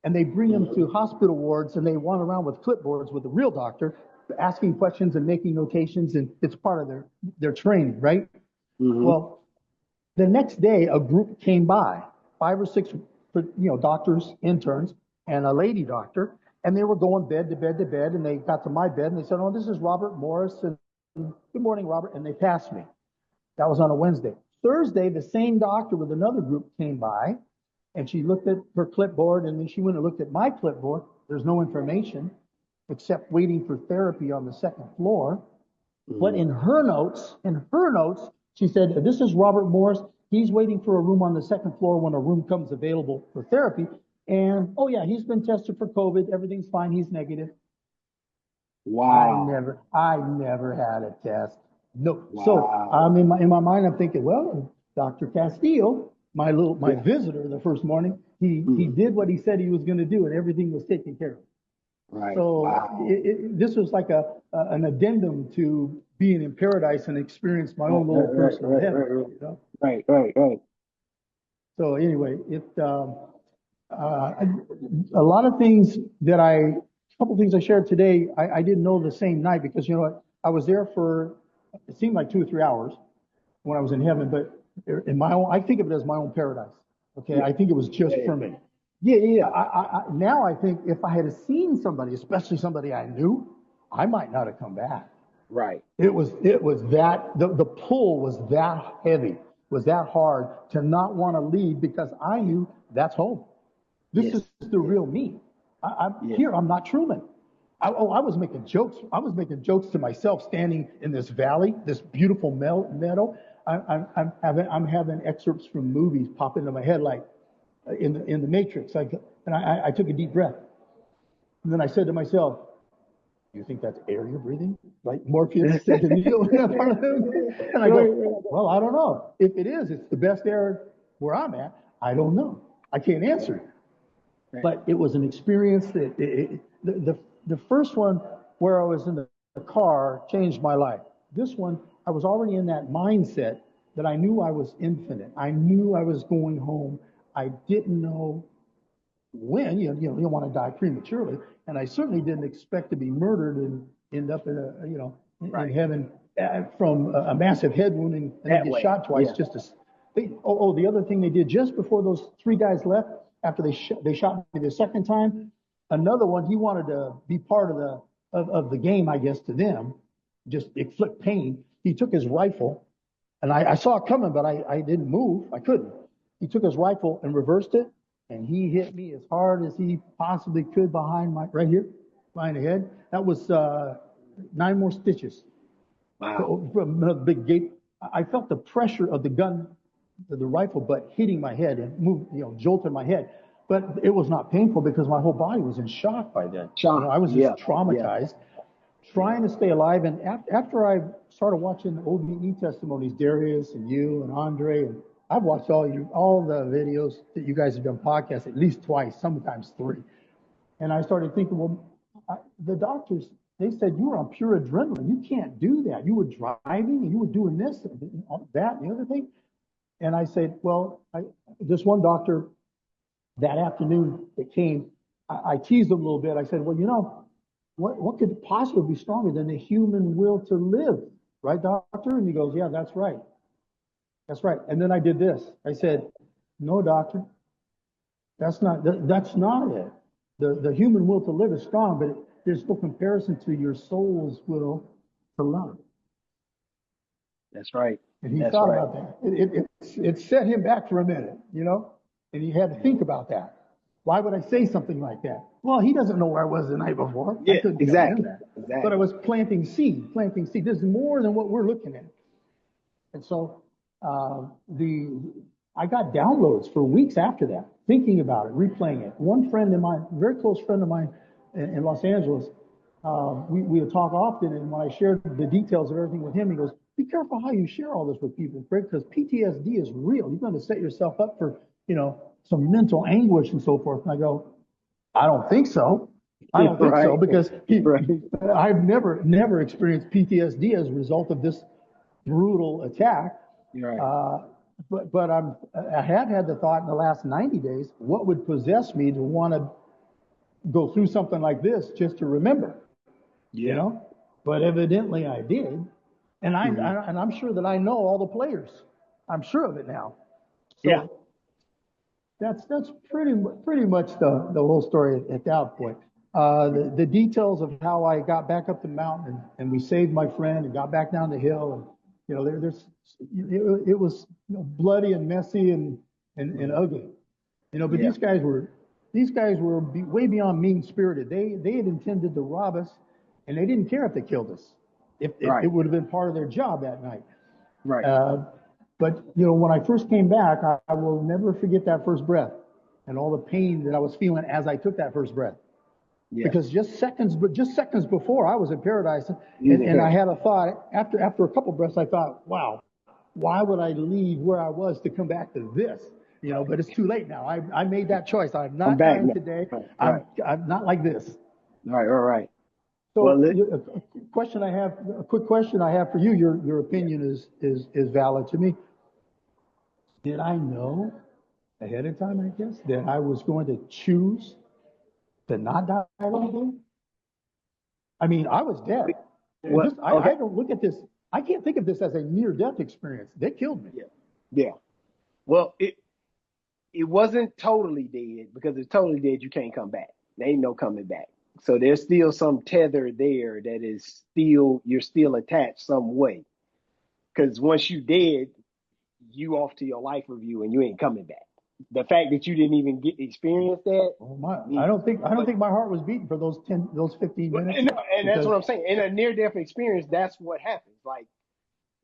And they bring them to hospital wards and they run around with clipboards with the real doctor, asking questions and making notations. And it's part of their training, right? Mm-hmm. Well, the next day, a group came by, 5 or 6, doctors, interns, and a lady doctor. And they were going bed to bed to bed. And they got to my bed and they said, oh, this is Robert Morris. And good morning, Robert. And they passed me. That was on a Wednesday. Thursday, the same doctor with another group came by. And she looked at her clipboard, and then she went and looked at my clipboard. There's no information except waiting for therapy on the second floor. But in her notes, she said, this is Robert Morris. He's waiting for a room on the second floor when a room comes available for therapy. And, oh, yeah, he's been tested for COVID. Everything's fine. He's negative. Wow. I never had a test. No. Wow. So I'm in my mind, I'm thinking, well, Dr. Castillo, my visitor the first morning, he did what he said he was going to do, and everything was taken care of. Right. So this was like an addendum to being in paradise and experience my own little personal heaven. Right. So anyway, a lot of things a couple things I shared today, I didn't know the same night because, you know what, I was there for, it seemed like 2 or 3 hours when I was in heaven, but in my own, I think of it as my own paradise. Okay. Yeah. I think it was just for me. Yeah. Now I think if I had seen somebody, especially somebody I knew, I might not have come back. Right. It was that, the pull was that heavy, was that hard to not want to leave because I knew that's home. This is the real me. I'm here. I'm not Truman. I was making jokes. I was making jokes to myself standing in this valley, this beautiful meadow. I'm having excerpts from movies pop into my head, like in the Matrix. I took a deep breath, and then I said to myself, "Do you think that's air you're breathing?" Like Morpheus said to Neo. And I go, "Well, I don't know. If it is, it's the best air where I'm at. I don't know. I can't answer." Right. But it was an experience that the first one where I was in the car changed my life. This one, I was already in that mindset that I knew I was infinite. I knew I was going home. I didn't know when. You don't want to die prematurely, and I certainly didn't expect to be murdered and end up in in heaven from a massive head wound and then get shot twice. Yeah. The other thing they did just before those 3 guys left, after they shot me the second time, another one, he wanted to be part of the game, I guess, to them, just inflict pain. He took his rifle, and I saw it coming, but I didn't move. I couldn't. He took his rifle and reversed it, and he hit me as hard as he possibly could right here, behind the head. That was 9 more stitches. Wow. From a big gate. I felt the pressure of the gun, the rifle butt hitting my head and jolted my head. But it was not painful because my whole body was in shock by then. I was just traumatized, trying to stay alive. And after I started watching the OBE testimonies, Darius and you and Andre, and I've watched all the videos that you guys have done podcasts at least twice, sometimes 3. And I started thinking, well, the doctors, they said you were on pure adrenaline. You can't do that. You were driving and you were doing this and that and the other thing. And I said, well, this one doctor that afternoon that came, I teased him a little bit. I said, well, what could possibly be stronger than the human will to live? right, doctor? And he goes, yeah, that's right. That's right. And then I did this. I said, no, doctor, that's not it. The human will to live is strong, but there's no comparison to your soul's will to love. That's right. And he That's thought right. about that. It set him back for a minute, you know, and he had to think about that. Why would I say something like that? Well, he doesn't know where I was the night before. I Yeah, couldn't tell him exactly. that. But I Exactly. was planting seed, planting seed. There's more than what we're looking at. And so the I got downloads for weeks after that, thinking about it, replaying it. One friend of mine, very close friend of mine in Los Angeles, we would talk often, and when I shared the details of everything with him, he goes, "Be careful how you share all this with people, Creig, because PTSD is real. You're going to set yourself up for, some mental anguish and so forth." And I go, "I don't think so. I don't think so Right. because Right. I've never experienced PTSD as a result of this brutal attack. Right. Uh, but I have had the thought in the last 90 days, what would possess me to want to go through something like this just to remember, you Yeah. know? But evidently I did, and Mhm. I'm sure that I know all the players. I'm sure of it now. Yeah. So that's pretty much the whole story at that point. The details of how I got back up the mountain and we saved my friend and got back down the hill, and it was bloody and messy and Mhm. ugly, but Yeah. these guys were way beyond mean spirited. They had intended to rob us, and they didn't care if they killed us. If it Right. would have been part of their job that night. Right. Uh, but when I first came back, I will never forget that first breath and all the pain that I was feeling as I took that first breath. Yeah. Because just seconds before I was in paradise, and I Yeah. had a thought after a couple breaths. I thought, wow, why would I leave where I was to come back to this? Right. But it's too late now. I made that choice. I'm I'm not back dying now. today. Right. I'm Right. I'm not like this. Right. Right. Right. Well, So a quick question I have for you. Your yeah. opinion is valid to me. Did I know ahead of time, I guess, that I was going to choose to not die that day? I mean, I was dead. Well, okay. I don't look at this. I can't think of this as a near death experience. They killed me. Yeah. Yeah. Well, it wasn't totally dead because it's totally dead. You can't come back. There ain't no coming back. So there's still some tether there that is still you're still attached some way. Because once you dead, you off to your life review and you ain't coming back. The fact that you didn't even get to experience that Oh my! means, I don't but think my heart was beating for those 15 minutes and that's because what I'm saying. In a near death experience, that's what happens. Like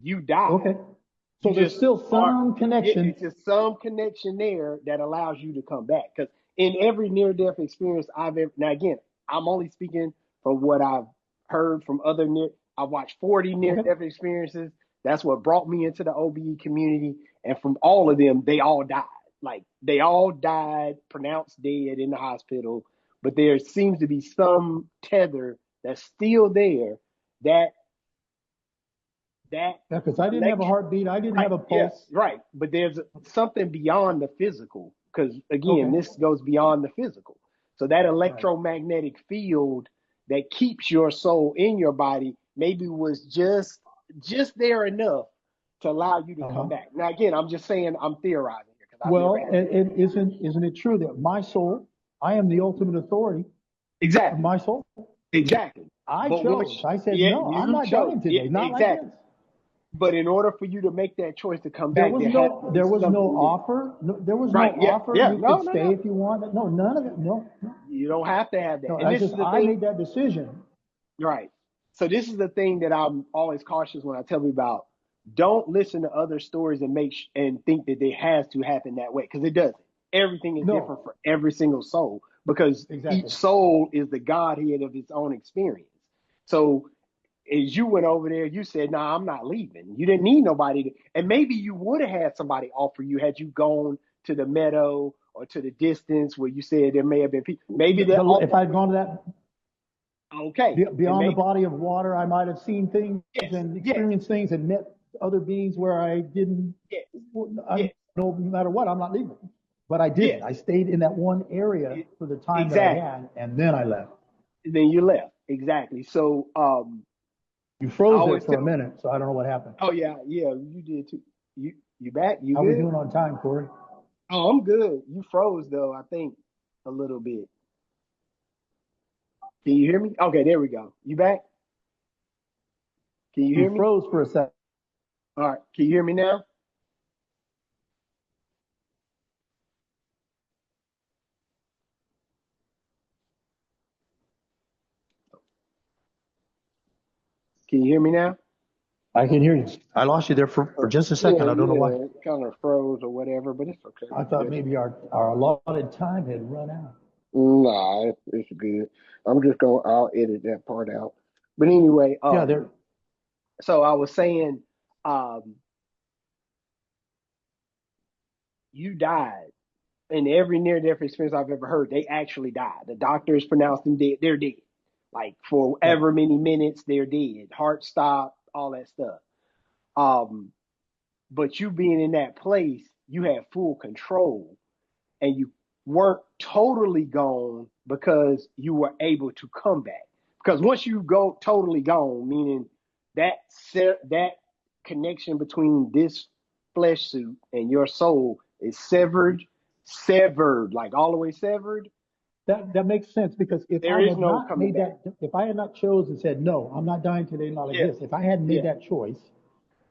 you die, okay. you So there's just still are. some Yeah, connection. it's just some connection there that allows you to come back. Because in every near death experience I've ever, now again, I'm only speaking from what I've heard from other near. I've watched 40 near Okay. death experiences. That's what brought me into the OBE community, and from all of them, they all died. Like they all died, pronounced dead in the hospital. But there seems to be some tether that's still there that that Yeah, because I didn't have a elect heartbeat. I didn't right, have a yeah, pulse. right. But there's something beyond the physical, because again, Okay. this goes beyond the physical. So that Right. electromagnetic field that keeps your soul in your body maybe was just there enough to allow you to come Uh-huh. back. Now again, I'm just saying I'm theorizing here because I've never Well, had that experience. isn't it true that my soul, I am the ultimate authority of Exactly. my soul? Exactly. I But chose. once I said, yeah, no, I'm you not chose. dying Yeah, today. Not like this. exactly. But in order for you to make that choice to come back, there has to be There was no something there. offer. No, there was no Right. Yeah. offer. Yeah. You No, could no, stay no. if you want. No, none of it. No, no, You don't have to have that. no. And this is the I thing, made that decision. right? So this is the thing that I'm always cautious when I tell you about. Don't listen to other stories and and think that it has to happen that way because it doesn't. Everything is different No, for every single soul because each exactly. soul is the Godhead of its own experience. So as you went over there, you said, "No, nah, I'm not leaving." You didn't need nobody to, and maybe you would have had somebody offer you had you gone to the meadow or to the distance where you said there may have been people. Maybe that If offer I'd would gone to that okay, and beyond the maybe body of water, I might have seen things yes, and yes, experienced things and met other beings where I didn't. yes, I yes, know no matter what, I'm not leaving. But I didn't. yes, I stayed in that one area for the time that I exactly. had, and then I left. Then you left exactly. So You I froze there always for tell. a minute, so I don't know what happened. Oh yeah, yeah, you did too. You back? You How we good? doing on time, Corey? Oh, I'm good. You froze though, I think a little bit. Can you hear me? Okay, there we go. You back? Can you You hear me? froze for a second. All right. Can you hear me now? Can you hear me now? I can hear you. I lost you there for just a second. Yeah, I don't know why. yeah. It kind of froze or whatever, but it's okay. I thought maybe our allotted time had run out. Nah, it's good. I'll edit that part out. But anyway, Yeah, there. so I was saying, um, you died. In every near-death experience I've ever heard, they actually died. The doctors pronounced them dead. They're dead. Like for Yeah. ever many minutes, they're dead. Heart stopped, all that stuff. Um, but you being in that place, you had full control and you weren't totally gone because you were able to come back. Because once you go totally gone, meaning that connection between this flesh suit and your soul is severed, like all the way severed. That makes sense because if There I is had no not coming made back. that, if I had not chosen and said no, I'm not dying today, not like Yeah, this. If I hadn't made yeah, that choice,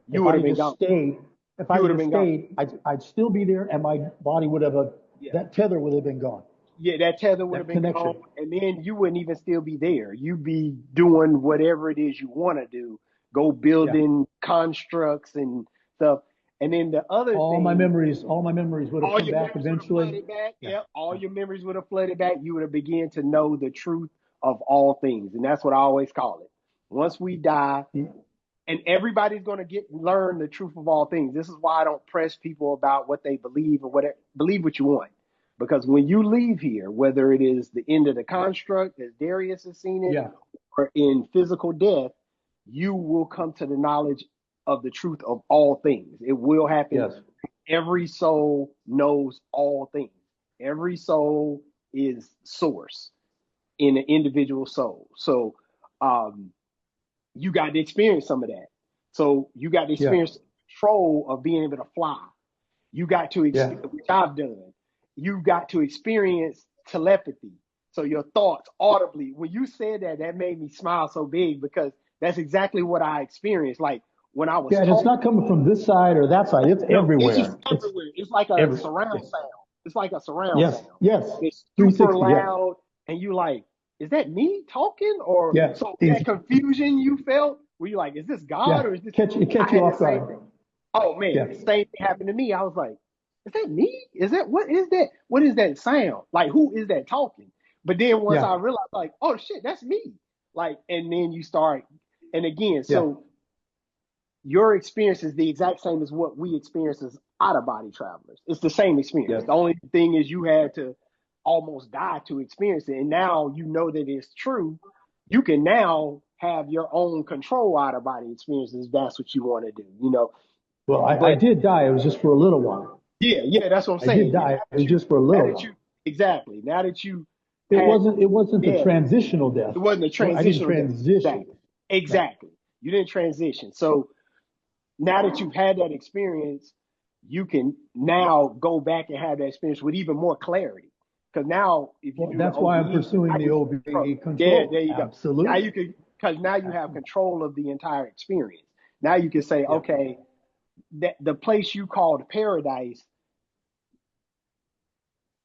you if would I have had been just gone. stayed, if I You had would have just been gone. stayed, I'd still be there, and my body would have Yeah. that tether would have been gone. Yeah, that tether would have That been gone, connection. and then you wouldn't even still be there. You'd be doing whatever it is you want to do, go Yeah. building constructs and stuff. And then the other thing, All my memories would have all come your back memories would have eventually. flooded back. Yeah. Yep, all Yeah. your memories would have flooded back. You would have begun to know the truth of all things, and that's what I always call it. Once we die, and everybody's going to get learn the truth of all things. This is why I don't press people about what they believe or whatever. Believe what you want, because when you leave here, whether it is the end of the construct as Darius has seen it, Yeah. or in physical death, you will come to the knowledge of the truth of all things. It will happen. Yes. Every soul knows all things. Every soul is source in an individual soul. So um, you got to experience some of that. So you got to Yeah. experience control of being able to fly. You got to Yeah. experience, which I've done. You got to experience telepathy. So your thoughts audibly. When you said that, that made me smile so big because that's exactly what I experienced. Like when I was Yeah. And it's talking, not coming from this side or that side. It's no, it's just everywhere. It's everywhere. It's like a every. surround It's, sound. It's like a surround yes. sound. Yes. It's super 360. Yes. loud, and you like, is that me talking? Or Yeah. so that Easy. confusion you felt, were you like, is this God Yeah. or is this? Catch I you had the off same guard. thing. Oh man, Yeah. the same thing happened to me. I was like, is that me? Is that what is that? What is that sound? Like who is that talking? But then once Yeah. I realized, like, oh shit, that's me. Like, and then you start, and again, Yeah. so your experience is the exact same as what we experience as out of body travelers. It's the same experience. Yes. The only thing is you had to almost die to experience it. And now you know that it's true. You can now have your own control out of body experiences. That's what you want to do, you know. Well, I But did die. It was just for a little while. yeah, yeah, that's what I'm I did saying. die. It was just for a Now little that you while. exactly now that you It had wasn't. It wasn't the death, transitional death. it wasn't a I didn't transitional death. transition. Exactly. No. Exactly. You didn't transition. So now that you've had that experience, you can now go back and have that experience with even more clarity. Because now, if you Well, do the that's why I'm OBE, pursuing now the you control. OBE Yeah, control. there you go. Now you Absolutely. can, because now you have Absolutely. control of the entire experience. Now you can say, Yeah. okay, that the place you called paradise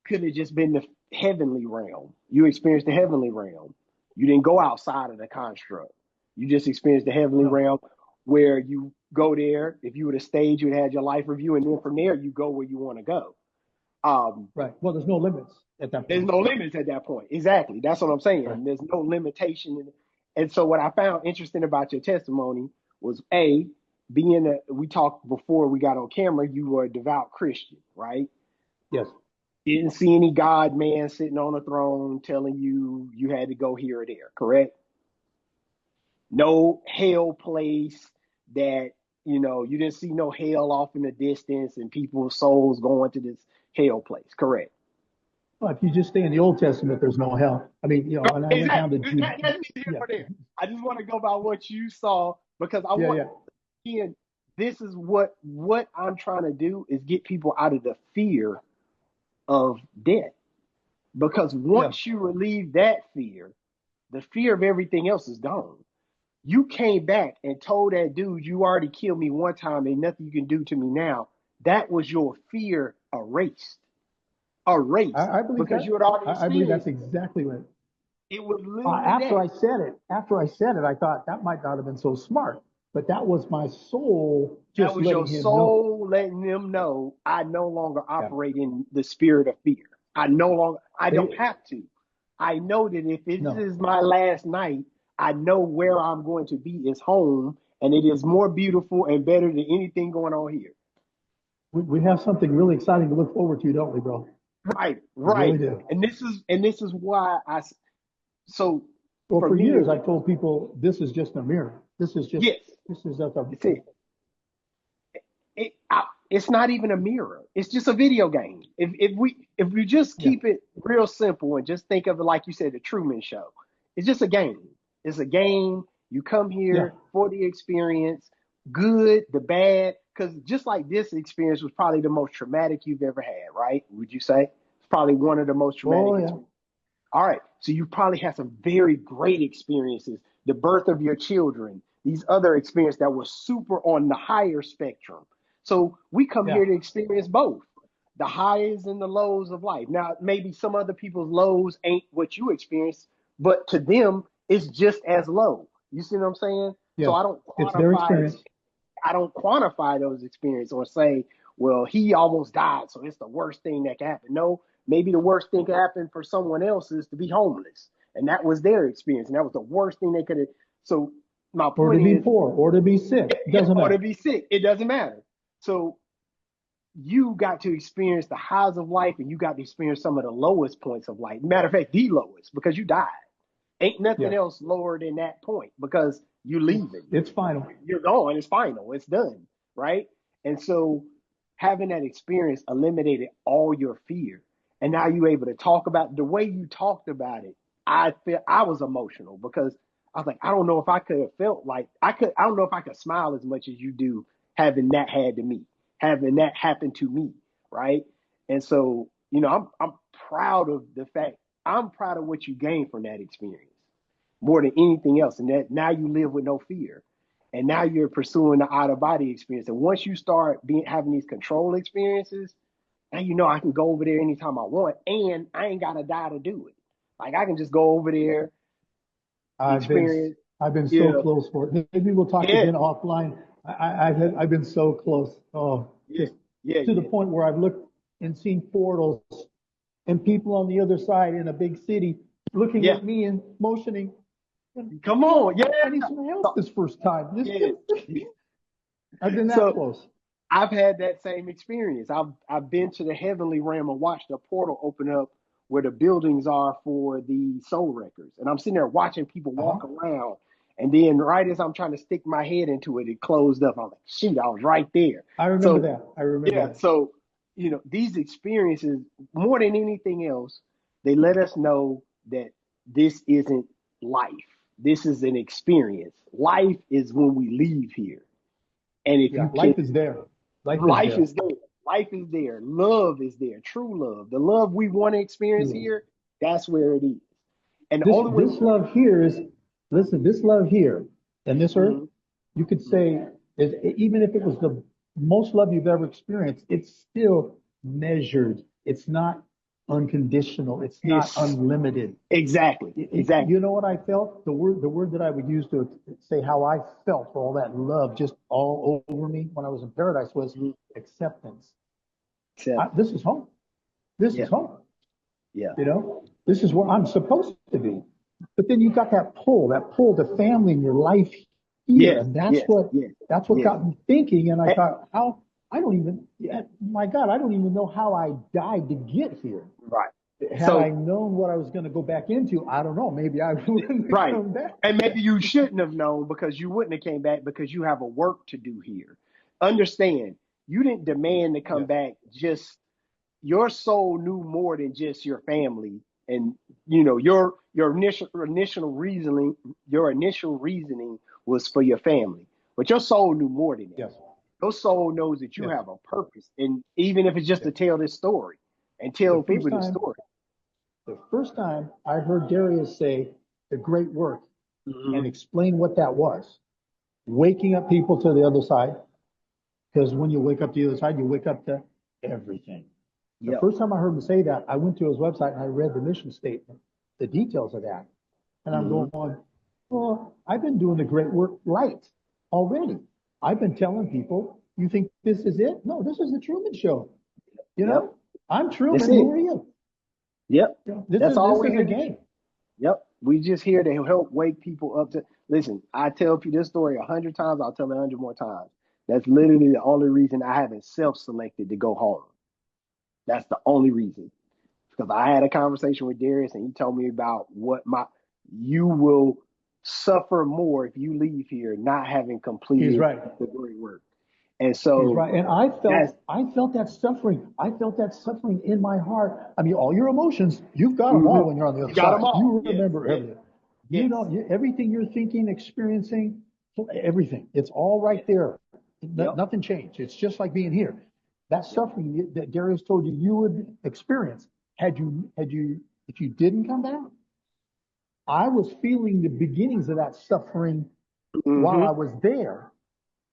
could have just been the heavenly realm. You experienced the heavenly realm. You didn't go outside of the construct. You just experienced the heavenly No. realm where you go there. If you would have stayed, you would have had your life review, and then from there you go where you want to go. Um, Right. Well, there's no limits at that there's point. no limits at that point. Exactly. That's what I'm Right. saying. There's no limitation. And so what I found interesting about your testimony was we talked before we got on camera, you were a devout Christian, right? Yes. Didn't see any God man sitting on a throne telling you you had to go here or there, correct? No hell place that, you didn't see no hell off in the distance and people's souls going to this hell place, correct? Well, if you just stay in the Old Testament, there's no hell. I mean, and I went down to Exactly. Jude. That's neither here Yeah, nor there. I just want to go by what you saw because I yeah, want yeah, again, this is what I'm trying to do is get people out of the fear of death. Because yeah. once you relieve that fear, the fear of everything else is gone. You came back and told that dude you already killed me one time and nothing you can do to me now. That was your fear erased. Erased. I believe Because that. you had already I believe that's experienced exactly what. it was literally After that. I said it, I thought that might not have been so smart, but that was my soul That just was your letting him know. soul letting them know I no longer Yeah. operate in the spirit of fear. I no longer, I don't They, have to. I know that if this no, is my last night, I know where I'm going to be is home, and it is more beautiful and better than anything going on here. we have something really exciting to look forward to, don't we, bro? Right, We really right. do. And this is why so Well, for for me, years I told people this is just a mirror. yes, This is just a. it's it. It's not even a mirror. It's just a video game. If we just Yeah, keep it real simple and just think of it like you said, the Truman Show. It's just a game. It's a game. You come yeah. here for the experience, good, the bad, because just like this experience was probably the most traumatic you've ever had, right? Would you say? It's probably one of the most traumatic Oh yeah, experiences. All right. So you probably had some very great experiences, the birth of your children, these other experiences that were super on the higher spectrum. So we come yeah. here to experience both the highs and the lows of life. Now, maybe some other people's lows ain't what you experience, but to them, it's just as low. You see what I'm saying? So Yes, it's their experience. I don't quantify those experiences or say, well, he almost died, so it's the worst thing that can happen. No, maybe the worst thing that can happen for someone else is to be homeless. And that was their experience. And that was the worst thing they could have. So my Or to point be is, poor, or to be sick. yeah, Doesn't or to matter. be sick. It doesn't matter. So you got to experience the highs of life and you got to experience some of the lowest points of life. Matter of fact, the lowest because you died. Ain't nothing Yeah, else lower than that point because you leaving. it's final. You're gone. It's final. It's done. Right. And so having that experience eliminated all your fear. And now you're able to talk about the way you talked about it. I was emotional because I was like, I don't know if I could have felt like I don't know if I could smile as much as you do having that had to me, having that happen to me. Right. And so, I'm proud of the fact I'm proud of what you gained from that experience more than anything else. And that now you live with no fear. And now you're pursuing the out of body experience. And once you start having these control experiences, now you know I can go over there anytime I want, and I ain't gotta die to do it. Like I can just go over there, I've been experience. I've been so Yeah, close for it. Maybe we'll talk yeah, again offline. I've been so close. Oh, yeah, just yeah, to the yeah, point where I've looked and seen portals and people on the other side in a big city looking yeah. at me and motioning. And, Come on, yeah. I need some help So, this first time. yeah. I've been that So close. I've had that same experience. I've been to the heavenly realm and watched a portal open up where the buildings are for the soul records. And I'm sitting there watching people walk Uh-huh. around. And then right as I'm trying to stick my head into it, it closed up. I'm like, shoot, I was right there. I remember So that. I remember yeah, that. so these experiences, more than anything else, they let us know that this isn't life. This is an experience. Life is when we leave here. And if Yeah, you can life is there. Life is Life there. is there. Life is there. Love is there. True love. The love we want to experience True. here, that's where it is. And the This only way this love here is, listen, this love here and this earth, Mhm, you could mhm. say is, even if it was the most love you've ever experienced, it's still measured. It's not unconditional. It's not It's unlimited. exactly, You exactly. know what I felt? The word that I would use to say how I felt for all that love just all over me when I was in paradise was Mhm. acceptance. Acceptance. This is home. This Yeah, is home. yeah. This is where I'm supposed to be. But then you got that pull to family in your life here. Yes, And yes, yes, that's what yes. got me thinking. And I Eh, thought, I don't even, yeah, my God, I don't even know how I died to get here. right. Had I So, known what I was going to go back into, I don't know. Maybe I wouldn't have right. come back. And maybe you shouldn't have known because you wouldn't have came back because you have a work to do here. Understand, you didn't demand to come Yes. back just your soul knew more than just your family, and you know your initial reasoning was for your family, but your soul knew more than that. Yes. Your soul knows that you Yes. have a purpose, and even if it's just to Yes. tell this story and The tell first people this time, story. the first time I heard Darius say the great work Hmm. and explain what that was, waking up people to the other side, because when you wake up to the other side, you wake up to everything. The Yep. first time I heard him say that, I went to his website and I read the mission statement, the details of that. And I'm Hmm. going, well, I've been doing the great work right already. I've been telling people, you think this is it? No, this is the Truman Show. You Yep. know, I'm That's Truman. it. Who are you? Yep. You know, That's all this we're is a here to do. game. Yep. We just here to help wake people up to listen. I tell people this story 100 times. I'll tell it 100 more times. That's literally the only reason I haven't self-selected to go home. That's the only reason. Because I had a conversation with Darius and he told me about you will suffer more if you leave here not having He's completed right. the great work. And He's so right. And that's I felt that suffering. I felt that suffering in my heart. I mean, all your emotions, you've got them all mhm. when you're on the You other got them side. all. You Yes, remember yes, everything. You yes, know, everything you're thinking, experiencing, everything. It's all right yes. there. Yep. Nothing changed. It's just like being here. That suffering that Darius told you you would experience if you didn't come back, I was feeling the beginnings of that suffering while I Hmm. was there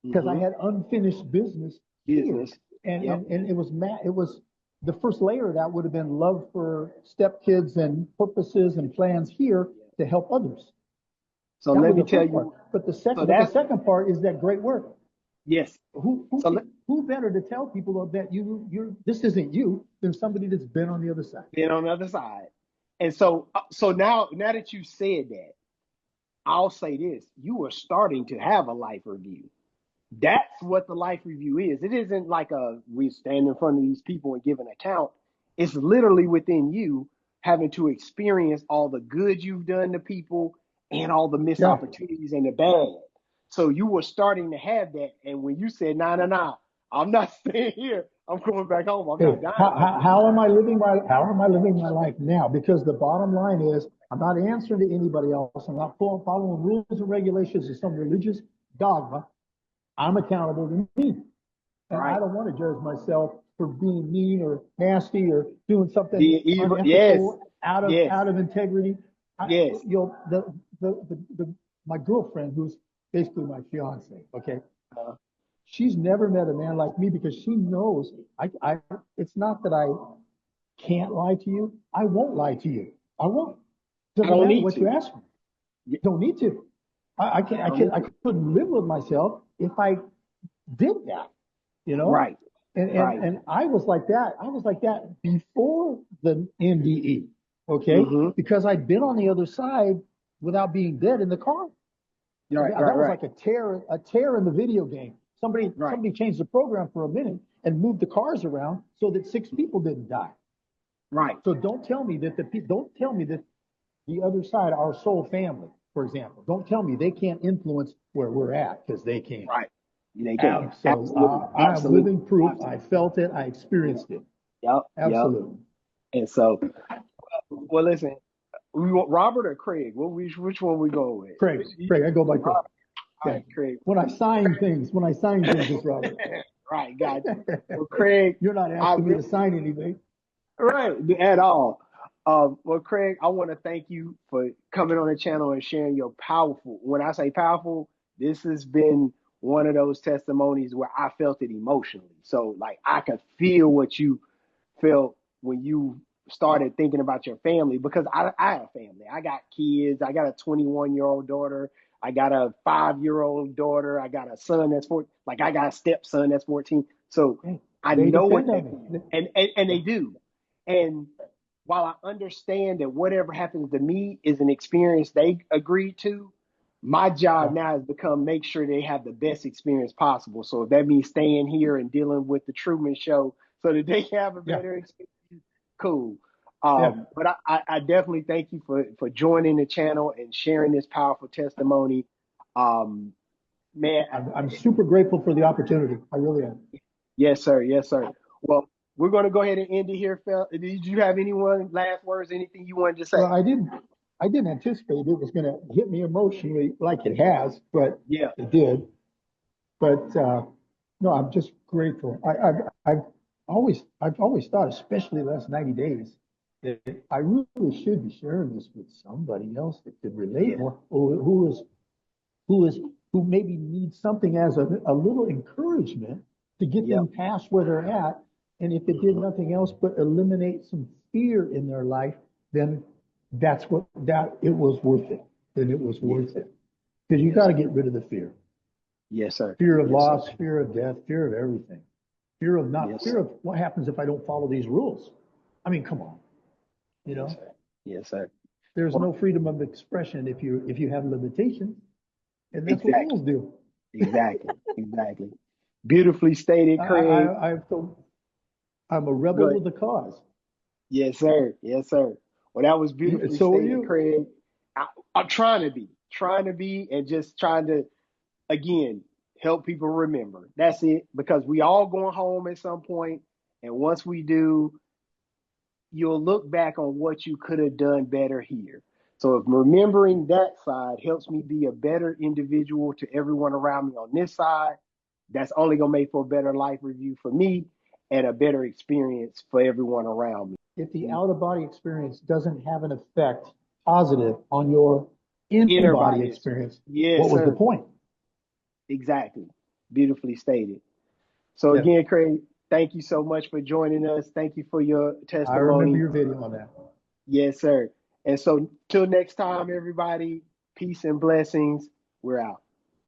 because I Hmm. had unfinished business here. Business. Yep. And it was the first layer of that would have been love for stepkids and purposes and plans here to help others. So That let was me the tell first part. you. So But the that's second part is that great work. yes. So let, Who better to tell people that you're this isn't you than somebody that's been on the other side? then on the other side. And so now that you said that, I'll say this: you are starting to have a life review. That's what the life review is. It isn't like we stand in front of these people and give an account. It's literally within you having to experience all the good you've done to people and all the missed Yeah. opportunities and the bad. So you were starting to have that. And when you said, nah, nah, nah, I'm not staying here. I'm going back home. I'm Okay, not dying like this. how am I living my life now? Because the bottom line is I'm not answering to anybody else. I'm not following rules and regulations of some religious dogma. I'm accountable to me. And I Right. don't want to judge myself for being mean or nasty or doing something Being evil. Yes. unethical Yes. out of integrity. Yes. My girlfriend, who's basically my fiance, okay, Uh, she's never met a man like me because she knows it's not that I can't lie to you. I won't lie to you. I won't. I Doesn't don't matter need what you to. ask me. Yeah, Don't need to. I don't need I to. couldn't live with myself if I did that, you know? Right. Right. And I was like that. I was like that before the NDE, okay? Mm-hmm. Because I'd been on the other side without being dead in the car. Right. Right. That was Right. like a tear in the video game. Right. Somebody changed the program for a minute and moved the cars around so that six people didn't die. Right. So don't tell me that the other side, our soul family, for example, don't tell me they can't influence where we're at because they can. Right. They can. Absolutely. Absolutely. I'm Absolutely. living proof. I Absolutely. felt it. I experienced it. Yep. Yep. Absolutely. And so, well, listen, we want Robert or Craig? Which one we go with? Craig, I go by Craig. Robert. All Okay. right, Craig. When I sign things, it's Robert. Right. Got you. Well, Craig, You're not I asking me re- to sign anything. right at all. Well, Craig, I want to thank you for coming on the channel and sharing your powerful. When I say powerful, this has been one of those testimonies where I felt it emotionally. So, like, I could feel what you felt when you started thinking about your family because I have family. I got kids. I got a 21-year-old daughter. I got a 5-year-old daughter. I got a son that's 14. Like, I got a stepson that's 14. So Hey, I they know what depend that on me. feels. And they do. And while I understand that whatever happens to me is an experience they agreed to, my job Yeah. now has become make sure they have the best experience possible. So if that means staying here and dealing with the Truman Show so that they have a Yeah. better experience, cool. Yeah. But I definitely thank you for joining the channel and sharing this powerful testimony. Um, man, I'm super grateful for the opportunity. I really am. yes, sir. Yes, sir. Well, we're going to go ahead and end it here, Phil. Did you have anyone last words, anything you wanted to say? Well, I didn't anticipate it was going to hit me emotionally like it has, but Yeah, it did. But no, I'm just grateful. I've always thought, especially the last 90 days, that I really should be sharing this with somebody else that could relate yeah, more, or who maybe needs something as a little encouragement to get yep. them past where they're at. And if it did Hmm. nothing else but eliminate some fear in their life, then that it was worth it. Then it was Yes, worth it. Because you yes, got to sir. get rid of the fear. Yes, sir. Fear of Yes, sir. loss, fear of death, fear of everything. Yes, Fear sir. of what happens if I don't follow these rules. I mean, come on, you Yes, know, sir. Yes, sir. there's Well, no freedom of expression if you have limitations, and that's what exactly. rules do. Exactly. Exactly. Beautifully stated, I, Craig. I, I've told, I'm a rebel Good. with a cause. Yes, sir. Yes, sir. Well, that was beautifully So are stated, you. Craig. I, I'm trying to be, and just trying to, again, help people remember. That's it. Because we all going home at some point, and once we do, you'll look back on what you could have done better here. So if remembering that side helps me be a better individual to everyone around me on this side, that's only gonna make for a better life review for me and a better experience for everyone around If the me. out of body experience doesn't have an effect positive on your in Inner body body experience, yes, what was the sir. point? Exactly. Beautifully stated. So Yeah, again, Craig, thank you so much for joining us. Thank you for your I remember testimony. your video on that. Yes, sir. And so till next time, everybody, peace and blessings. We're out.